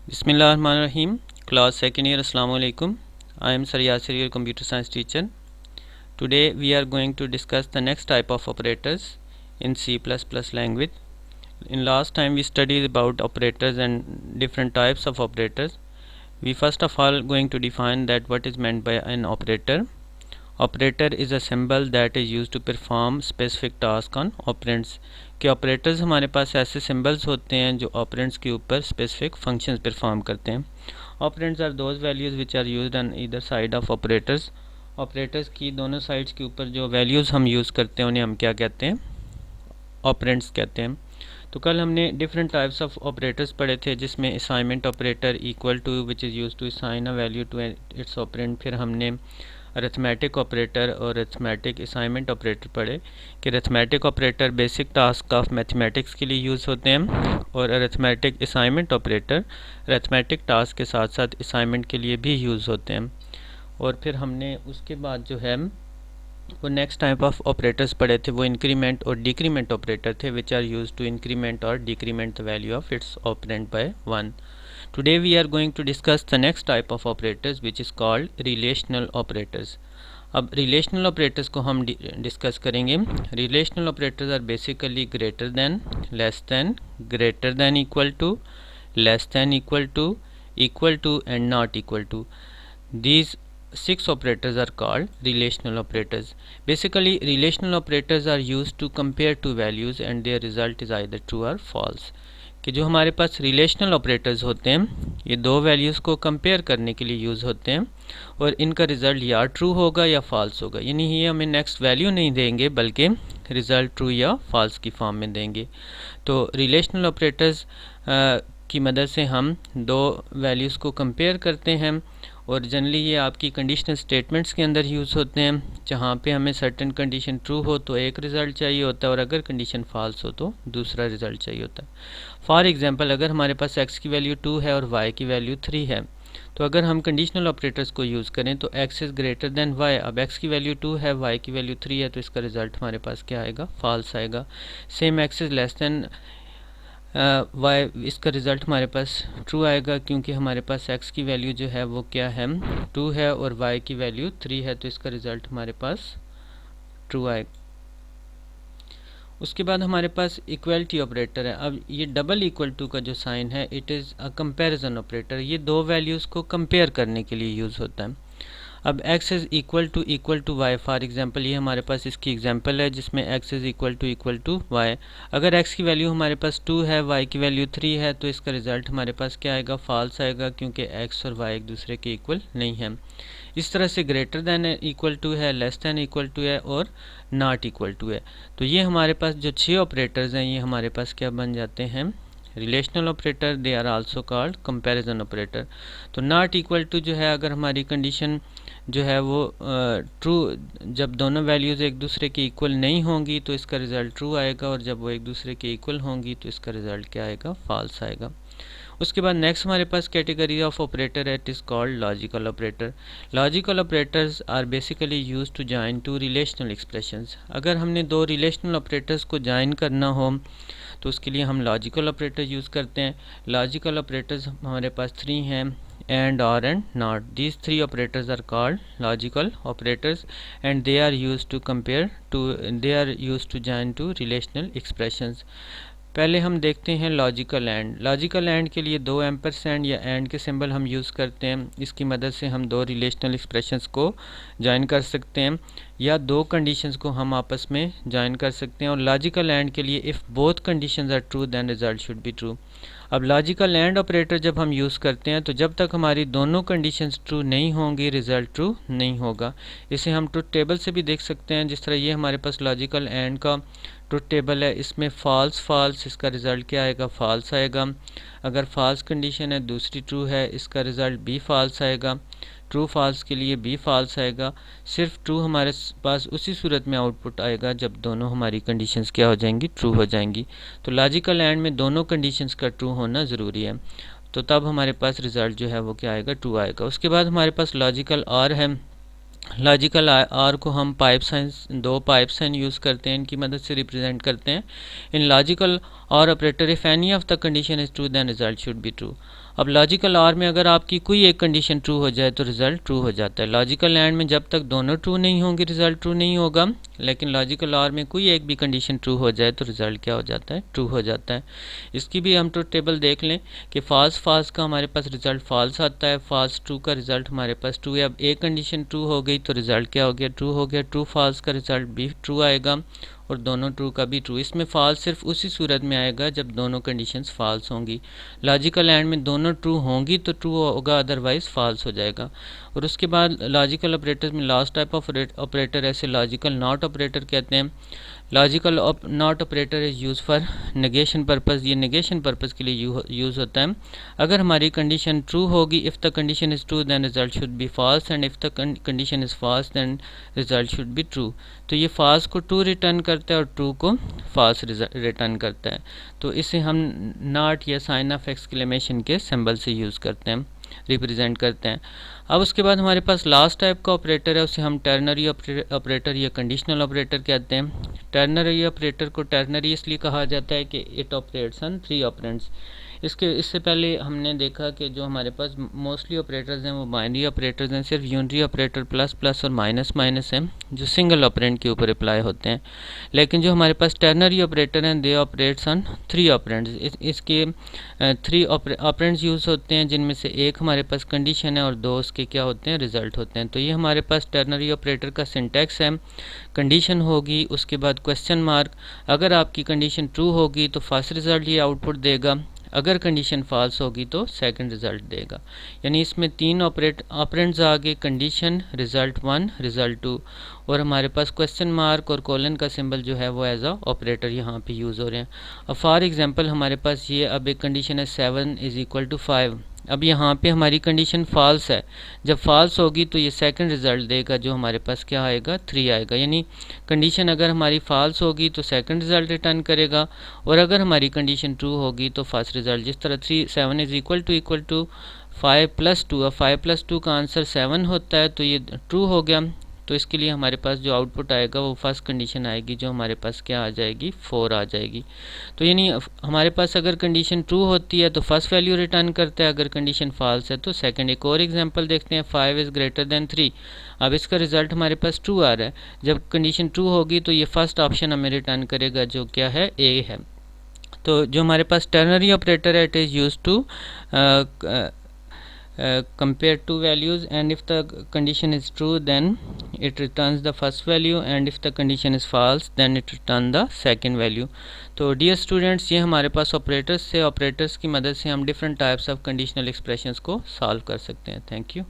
Bismillahirrahmanirrahim. Class 2nd year. Assalamu alaikum. I am Sir Yasir, your computer science teacher. Today we are going to discuss the next type of operators in C++ language. In last time we studied about operators and different types of operators. We first of all going to define that what is meant by an operator. Operator is a symbol that is used to perform specific task on operands. कि operators हमारे पास ऐसे symbols होते हैं जो operands के ऊपर specific functions perform करते हैं. Operands are those values which are used on either side of operators. Operators की दोनों साइड्स के ऊपर जो वैल्यूज़ हम यूज़ करते हैं उन्हें हम क्या कहते हैं? ऑपरेंड्स कहते हैं. तो कल हमने डिफरेंट टाइप्स ऑफ ऑपरेटर्स पढ़े थे, जिसमें assignment operator equal to which is used to assign a value to its operand. फिर हमने अरिथमेटिक ऑपरेटर और अरिथमेटिक असाइनमेंट ऑपरेटर पढ़े कि arithmetic operator basic task of mathematics के लिए यूज़ होते हैं और arithmetic assignment operator arithmetic task के साथ साथ असाइनमेंट के लिए भी यूज़ होते हैं. और फिर हमने उसके बाद जो है वो नेक्स्ट टाइप ऑफ ऑपरेटर्स पढ़े थे, वो इंक्रीमेंट और डिक्रीमेंट ऑपरेटर थे which are used to increment और decrement the value of its operand by 1. Today we are going to discuss the next type of operators which is called relational operators. अब relational operators को हम discuss करेंगे. Relational operators are basically greater than, less than, greater than equal to, less than equal to and not equal to. These 6 operators are called relational operators. Basically relational operators are used to compare two values and their result is either true or false. कि जो हमारे पास relational operators होते हैं ये दो values को compare करने के लिए यूज़ होते हैं और इनका रिज़ल्ट या ट्रू होगा या फॉल्स होगा. यानी ये हमें नेक्स्ट वैल्यू नहीं देंगे बल्कि रिज़ल्ट ट्रू या फॉल्स की फॉर्म में देंगे. तो रिलेशनल ऑपरेटर्स की मदद से हम दो वैल्यूज़ को कंपेयर करते हैं और जनरली ये आपकी कंडीशनल स्टेटमेंट्स के अंदर यूज़ होते हैं, जहाँ पे हमें सर्टेन कंडीशन ट्रू हो तो एक रिज़ल्ट चाहिए होता है और अगर कंडीशन फॉल्स हो तो दूसरा रिज़ल्ट चाहिए होता है. फॉर एग्जांपल अगर हमारे पास x की वैल्यू 2 है और y की वैल्यू 3 है, तो अगर हम कंडीशनल ऑपरेटर्स को यूज़ करें तो x is greater than y. अब x की वैल्यू 2 है, y की वैल्यू 3 है, तो इसका रिज़ल्ट हमारे पास क्या आएगा? फॉल्स आएगा. Same x is less than y, इसका रिज़ल्ट हमारे पास ट्रू आएगा क्योंकि हमारे पास x की वैल्यू जो है वो क्या है? 2 है और y की वैल्यू 3 है, तो इसका रिज़ल्ट हमारे पास ट्रू आएगा. उसके बाद हमारे पास इक्वलिटी ऑपरेटर है. अब ये डबल इक्वल टू का जो साइन है it is a comparison operator. ये दो वैल्यूज़ को कंपेयर करने के लिए यूज़ होता है. अब x is equal to y. For example ये हमारे पास इसकी एग्जांपल है जिसमें x is equal to y. अगर x की वैल्यू हमारे पास 2 है, y की वैल्यू 3 है, तो इसका रिज़ल्ट हमारे पास क्या आएगा? फॉल्स आएगा क्योंकि x और y एक दूसरे के इक्वल नहीं है. इस तरह से ग्रेटर दैन इक्वल टू है, लेस दैन इक्वल टू है और नॉट इक्वल टू है. तो ये हमारे पास जो 6 ऑपरेटर्स हैं ये हमारे पास क्या बन जाते हैं? Relational operator. They are also called comparison operator. तो नॉट इक्वल टू जो है अगर हमारी कंडीशन जो है वो ट्रू, जब दोनों वैल्यूज़ एक दूसरे के इक्वल नहीं होंगी तो इसका रिज़ल्ट ट्रू आएगा और जब वो एक दूसरे के इक्वल होंगी तो इसका रिज़ल्ट क्या आएगा? फॉल्स आएगा. उसके बाद नेक्स्ट हमारे पास कैटेगरी ऑफ ऑपरेटर है, it is called logical operator. Logical operators are basically used to join two relational expressions. अगर हमने दो रिलेशनल ऑपरेटर्स को जॉइन करना हो तो उसके लिए हम लॉजिकल ऑपरेटर यूज़ करते हैं. लॉजिकल ऑपरेटर्स हमारे पास 3 हैं, and, or, and, not. These 3 operators are called logical operators and they are used to join to relational expressions. पहले हम देखते हैं लॉजिकल एंड. लॉजिकल एंड के लिए दो एम्परसेंड या एंड के सिंबल हम यूज़ करते हैं. इसकी मदद से हम दो रिलेशनल एक्सप्रेशंस को ज्वाइन कर सकते हैं या दो कंडीशंस को हम आपस में ज्वाइन कर सकते हैं. और लॉजिकल एंड के लिए if both conditions are true then result should be true. अब लॉजिकल एंड ऑपरेटर जब हम यूज़ करते हैं तो जब तक हमारी दोनों कंडीशंस ट्रू नहीं होंगी रिज़ल्ट ट्रू नहीं होगा. इसे हम ट्रुथ टेबल से भी देख सकते हैं. जिस तरह ये हमारे पास लॉजिकल एंड का ट्रुथ टेबल है, इसमें फॉल्स इसका रिज़ल्ट क्या आएगा? फॉल्स आएगा. अगर फॉल्स कंडीशन है दूसरी ट्रू है, इसका रिज़ल्ट भी फॉल्स आएगा. ट्रू फॉल्स के लिए भी फॉल्स आएगा. सिर्फ ट्रू हमारे पास उसी सूरत में आउटपुट आएगा जब दोनों हमारी कंडीशंस क्या हो जाएंगी? ट्रू हो जाएंगी. तो लॉजिकल एंड में दोनों कंडीशंस का ट्रू होना ज़रूरी है, तो तब हमारे पास रिज़ल्ट जो है वो क्या आएगा? ट्रू आएगा. उसके बाद हमारे पास लॉजिकल और है. लॉजिकल आर को हम दो पाइप साइन यूज़ करते हैं, इनकी मदद से रिप्रेजेंट करते हैं. इन लॉजिकल और operator if any of the condition is true then result should be true. अब लॉजिकल और में अगर आपकी कोई एक कंडीशन ट्रू हो जाए तो रिज़ल्ट ट्रू हो जाता है। लॉजिकल एंड में जब तक दोनों ट्रू नहीं होंगे रिज़ल्ट ट्रू नहीं होगा, लेकिन लॉजिकल और में कोई एक भी कंडीशन ट्रू हो जाए तो रिज़ल्ट क्या हो जाता है, ट्रू हो जाता है। इसकी भी हम ट्रुथ टेबल देख लें कि फॉल्स फॉल्स का हमारे पास रिज़ल्ट फॉल्स आता है, फॉल्स ट्रू का रिज़ल्ट हमारे पास ट्रू है। अब एक कंडीशन ट्रू हो गई तो रिज़ल्ट क्या हो गया, ट्रू हो गया। ट्रू फॉल्स का रिज़ल्ट भी ट्रू आएगा और दोनों ट्रू का भी ट्रू। इसमें फॉल्स सिर्फ उसी सूरत में आएगा जब दोनों कंडीशंस फॉल्स होंगी। लॉजिकल एंड में दोनों ट्रू होंगी तो ट्रू होगा, अदरवाइज फॉल्स हो जाएगा। और उसके बाद लॉजिकल ऑपरेटर्स में लास्ट टाइप ऑफ ऑपरेटर ऐसे लॉजिकल नॉट ऑपरेटर कहते हैं। Logical not operator is use for negation purpose. ये नेगेशन पर्पज़ के लिए यूज़ होता है। अगर हमारी कंडीशन ट्रू होगी, if the condition is true then result should be false, and if the condition is false then result should be true. तो ये फॉल्स को ट्रू रिटर्न करता है और ट्रू को फॉल्स रिटर्न करता है। तो इसे हम नॉट या साइन ऑफ एक्सक्लेमेशन के सिंबल से यूज़ करते हैं, रिप्रेजेंट करते हैं। अब उसके बाद हमारे पास लास्ट टाइप का ऑपरेटर है, उसे हम टर्नरी ऑपरेटर या कंडीशनल ऑपरेटर कहते हैं। टर्नरी ऑपरेटर को टर्नरी इसलिए कहा जाता है कि इट ऑपरेट्स ऑन 3 ऑपरेंड्स। इससे पहले हमने देखा कि जो हमारे पास मोस्टली ऑपरेटर्स हैं वो बाइनरी ऑपरेटर्स हैं, सिर्फ यूनरी ऑपरेटर प्लस प्लस और माइनस माइनस हैं जो सिंगल ऑपरेंड के ऊपर अप्लाई होते हैं। लेकिन जो हमारे पास टर्नरी ऑपरेटर हैं दे ऑपरेट्स ऑन 3 ऑपरेंड्स। इसके 3 ऑपरेंड्स यूज़ होते हैं, जिनमें से एक हमारे पास कंडीशन है और 2 उसके क्या होते हैं, रिजल्ट होते हैं। तो ये हमारे पास टर्नरी ऑपरेटर का सिंटैक्स है। कंडीशन होगी, उसके बाद क्वेश्चन मार्क। अगर आपकी कंडीशन ट्रू होगी तो फर्स्ट रिजल्ट ये आउटपुट देगा, अगर कंडीशन फॉल्स होगी तो सेकंड रिजल्ट देगा। यानी इसमें 3 ऑपरेंड्स आ गए, कंडीशन, रिजल्ट 1, रिजल्ट 2, और हमारे पास क्वेश्चन मार्क और कोलन का सिंबल जो है वो एज अ ऑपरेटर यहाँ पे यूज़ हो रहे हैं। अब फॉर एग्जांपल हमारे पास ये अब एक कंडीशन है 7 = 5। अब यहाँ पे हमारी कंडीशन फॉल्स है, जब फॉल्स होगी तो ये सेकंड रिजल्ट देगा जो हमारे पास क्या आएगा, 3 आएगा। यानी कंडीशन अगर हमारी फॉल्स होगी तो सेकंड रिजल्ट रिटर्न करेगा, और अगर हमारी कंडीशन ट्रू होगी तो फर्स्ट रिजल्ट। जिस तरह 7 = 5 + 2, अब 5 + 2 का आंसर 7 होता है तो ये ट्रू हो गया। तो इसके लिए हमारे पास जो आउटपुट आएगा वो फर्स्ट कंडीशन आएगी जो हमारे पास क्या आ जाएगी, 4 आ जाएगी। तो यानी हमारे पास अगर कंडीशन ट्रू होती है तो फर्स्ट वैल्यू रिटर्न करता है, अगर कंडीशन फॉल्स है तो सेकंड। एक और एग्जांपल देखते हैं, 5 > 3। अब इसका रिजल्ट हमारे पास ट्रू आ रहा है। जब कंडीशन ट्रू होगी तो ये फर्स्ट ऑप्शन हमें रिटर्न करेगा जो क्या है, ए है। तो जो हमारे पास टर्नरी ऑपरेटर है it is use to compare two values, and if the condition is true then it returns the first value, and if the condition is false then it returns the second value. तो dear students, ये हमारे पास operators से, operators की मदद से हम different types of conditional expressions को solve कर सकते हैं। Thank you.